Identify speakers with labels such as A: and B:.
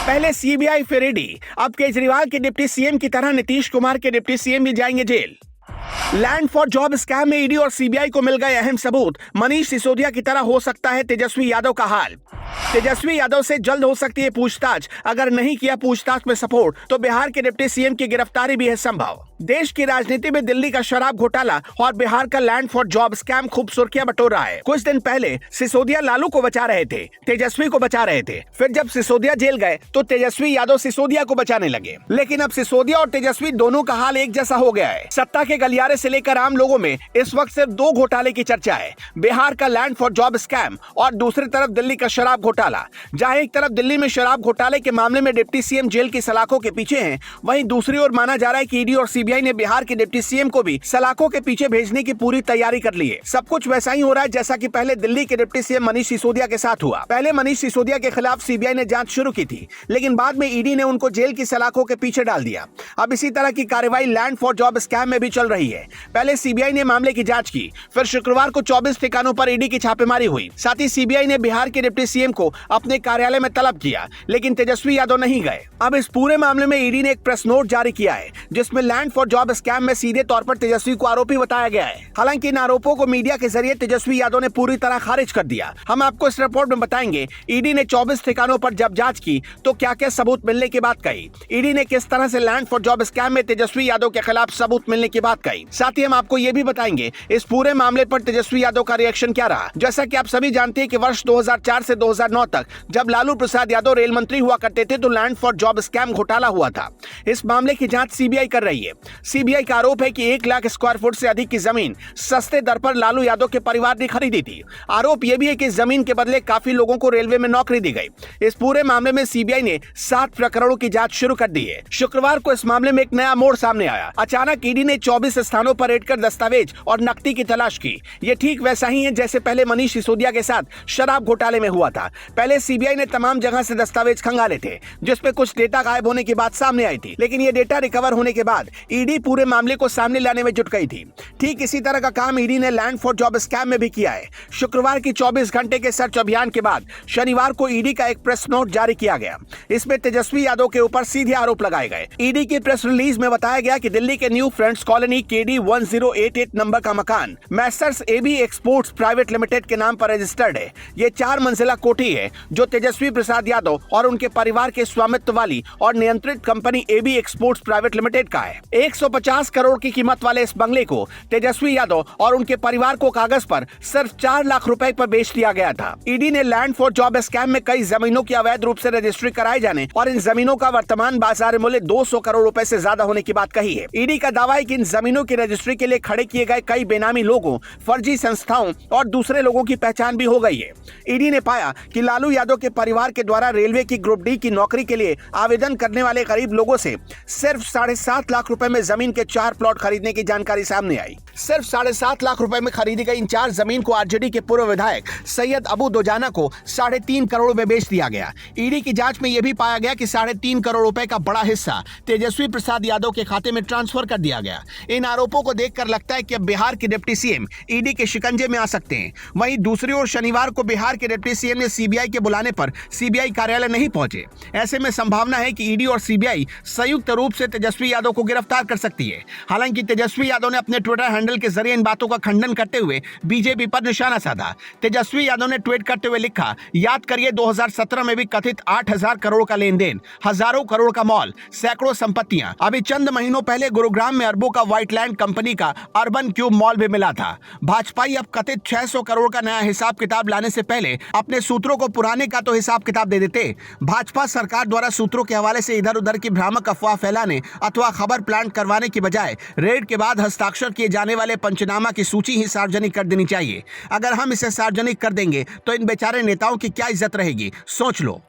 A: पहले सीबीआई फिर ईडी। अब केजरीवाल के डिप्टी सीएम की तरह नीतीश कुमार के डिप्टी सीएम भी जाएंगे जेल। लैंड फॉर जॉब स्कैम में ईडी और सीबीआई को मिल गए अहम सबूत। मनीष सिसोदिया की तरह हो सकता है तेजस्वी यादव का हाल। तेजस्वी यादव से जल्द हो सकती है पूछताछ। अगर नहीं किया पूछताछ में सपोर्ट तो बिहार के डिप्टी सीएम की गिरफ्तारी भी है संभव। देश की राजनीति में दिल्ली का शराब घोटाला और बिहार का लैंड फॉर जॉब स्कैम खूब सुर्खियां बटोर रहा है। कुछ दिन पहले सिसोदिया लालू को बचा रहे थे, तेजस्वी को बचा रहे थे। फिर जब सिसोदिया जेल गए तो तेजस्वी यादव सिसोदिया को बचाने लगे। लेकिन अब सिसोदिया और तेजस्वी दोनों का हाल एक जैसा हो गया है। सत्ता के गलियारे से लेकर आम लोगों में इस वक्त सिर्फ दो घोटाले की चर्चा है, बिहार का लैंड फॉर जॉब स्कैम और दूसरी तरफ दिल्ली का शराब घोटाला। जहां एक तरफ दिल्ली में शराब घोटाले के मामले में डिप्टी सीएम जेल की सलाखों के पीछे हैं, वहीं दूसरी ओर माना जा रहा है कि ईडी और सीबीआई ने बिहार के डिप्टी सीएम को भी सलाखों के पीछे भेजने की पूरी तैयारी कर ली है। सब कुछ वैसा ही हो रहा है जैसा कि पहले दिल्ली के डिप्टी सीएम मनीष सिसोदिया के साथ हुआ। पहले मनीष सिसोदिया के खिलाफ सीबीआई ने जांच शुरू की थी, लेकिन बाद में ईडी ने उनको जेल की सलाखों के पीछे डाल दिया। अब इसी तरह की कार्रवाई लैंड फॉर जॉब स्कैम में भी चल रही है। पहले सीबीआई ने मामले की जांच की, फिर शुक्रवार को 24 ठिकानों पर ईडी की छापेमारी हुई। साथ ही सीबीआई ने बिहार के डिप्टी सीएम को अपने कार्यालय में तलब किया, लेकिन तेजस्वी यादव नहीं गए। अब इस पूरे मामले में ईडी ने एक प्रेस नोट जारी किया है, जिसमें लैंड फॉर जॉब स्कैम में सीधे तौर पर तेजस्वी को आरोपी बताया गया है। हालांकि इन आरोपों को मीडिया के जरिए तेजस्वी यादव ने पूरी तरह खारिज कर दिया। हम आपको इस रिपोर्ट में बताएंगे ईडी ने 24 ठिकानों पर जब जांच की तो क्या क्या सबूत मिलने की बात कही, ईडी ने किस तरह से लैंड फॉर जॉब स्कैम में तेजस्वी यादव के खिलाफ सबूत मिलने की बात कही। साथ ही हम आपको ये भी बताएंगे इस पूरे मामले पर तेजस्वी यादव का रिएक्शन क्या रहा। जैसा कि आप सभी जानते हैं कि वर्ष 2004 से 2009 तक जब लालू प्रसाद यादव रेल मंत्री हुआ करते थे तो लैंड फॉर जॉब स्कैम घोटाला हुआ था। इस मामले की जांच सीबीआई कर रही है। सीबीआई का आरोप है कि 1 लाख स्क्वायर फुट से अधिक की जमीन सस्ते दर पर लालू यादव के परिवार ने खरीदी थी। आरोप यह भी है कि इस जमीन के बदले काफी लोगों को रेलवे में नौकरी दी गई। इस पूरे मामले में सीबीआई ने 7 प्रकरणों की जांच शुरू कर दी है। शुक्रवार को इस मामले में एक नया मोड़ सामने आया। अचानक ईडी ने 24 स्थानों पर रेड कर दस्तावेज और नकदी की तलाश की। ये ठीक वैसा ही है जैसे पहले मनीष सिसोदिया के साथ शराब घोटाले में हुआ था। पहले सीबीआई ने तमाम जगह से दस्तावेज खंगाले थे, जिसपे कुछ डेटा गायब होने की बात सामने आई थी, लेकिन ये डेटा रिकवर होने के बाद ईडी पूरे मामले को सामने लाने में जुट गई थी। ठीक इसी तरह का काम ईडी ने लैंड फॉर जॉब स्कैम में भी किया है। शुक्रवार की 24 घंटे के सर्च अभियान के बाद शनिवार को ईडी का एक प्रेस नोट जारी किया गया। इसमें तेजस्वी यादव के ऊपर सीधे आरोप लगाए गए। ईडी की प्रेस रिलीज में बताया गया कि दिल्ली के न्यू फ्रेंड्स कॉलोनी केडी 1088 नंबर का मकान messrs AB exports private limited के नाम पर रजिस्टर्ड है। ये 4 मंजिला कोठी है जो तेजस्वी प्रसाद यादव और उनके परिवार के स्वामित्व वाली और नियंत्रित company AB exports private limited का है। 150 करोड़ की कीमत वाले इस बंगले को तेजस्वी यादव और उनके परिवार को कागज पर सिर्फ 4 लाख रुपए पर बेच दिया गया था। ईडी ने लैंड फॉर जॉब स्कैम में कई जमीनों की अवैध रूप से रजिस्ट्री कराए जाने और इन जमीनों का वर्तमान बाजार मूल्य 200 करोड़ रुपए से ज्यादा होने की बात कही है। ईडी का दावा है कि इन जमीनों की रजिस्ट्री के लिए खड़े किए गए कई बेनामी लोगों, फर्जी संस्थाओं और दूसरे लोगों की पहचान भी हो गई है। ईडी ने पाया कि लालू यादव के परिवार के द्वारा रेलवे की ग्रुप डी की नौकरी के लिए आवेदन करने वाले गरीब लोगों से सिर्फ 7.5 लाख रुपए में जमीन के 4 प्लॉट खरीदने की जानकारी सामने आई। सिर्फ 7.5 लाख रुपए में खरीदी गई इन 4 जमीन को आरजेडी के पूर्व विधायक सैयद अबू दोजाना को 3.5 करोड़ में बेच दिया गया। ईडी की जांच में यह भी पाया गया कि 3.5 करोड़ रुपए का बड़ा हिस्सा तेजस्वी प्रसाद यादव के खाते में ट्रांसफर कर दिया गया। इन आरोपों को देखकर लगता है कि अब बिहार के डिप्टी सीएम ईडी के शिकंजे में आ सकते हैं। वहीं दूसरी ओर शनिवार को बिहार के डिप्टी सीएम ने सीबीआई के बुलाने पर सीबीआई कार्यालय नहीं पहुंचे। ऐसे में संभावना है कि ईडी और सीबीआई संयुक्त रूप से तेजस्वी यादव को गिरफ्तार कर सकती है। हालांकि तेजस्वी यादव ने अपने ट्विटर हैंडल के जरिए इन बातों का खंडन करते हुए बीजेपी पर निशाना साधा। तेजस्वी यादव ने ट्वीट करते हुए लिखा, याद करिए 2017 में भी कथित 8,000 करोड़ का लेन देन, हजारों करोड़ का मॉल, सैकड़ों संपत्तियां। अभी चंद महीनों पहले गुरुग्राम में अरबों का व्हाइटलैंड कंपनी का अर्बन क्यूब मॉल भी मिला था। भाजपाई अब कथित 600 करोड़ का नया हिसाब किताब लाने से पहले अपने सूत्रों को पुराने का तो हिसाब किताब दे देते। भाजपा सरकार द्वारा सूत्रों के हवाले से इधर उधर की भ्रामक अफवाह फैलाने अथवा खबर प्लांट करवाने की बजाय रेड के बाद हस्ताक्षर किए जाने वाले पंचनामा की सूची ही सार्वजनिक कर देनी चाहिए। अगर हम इसे सार्वजनिक कर देंगे तो इन बेचारे नेताओं की क्या इज्जत रहेगी, सोच लो।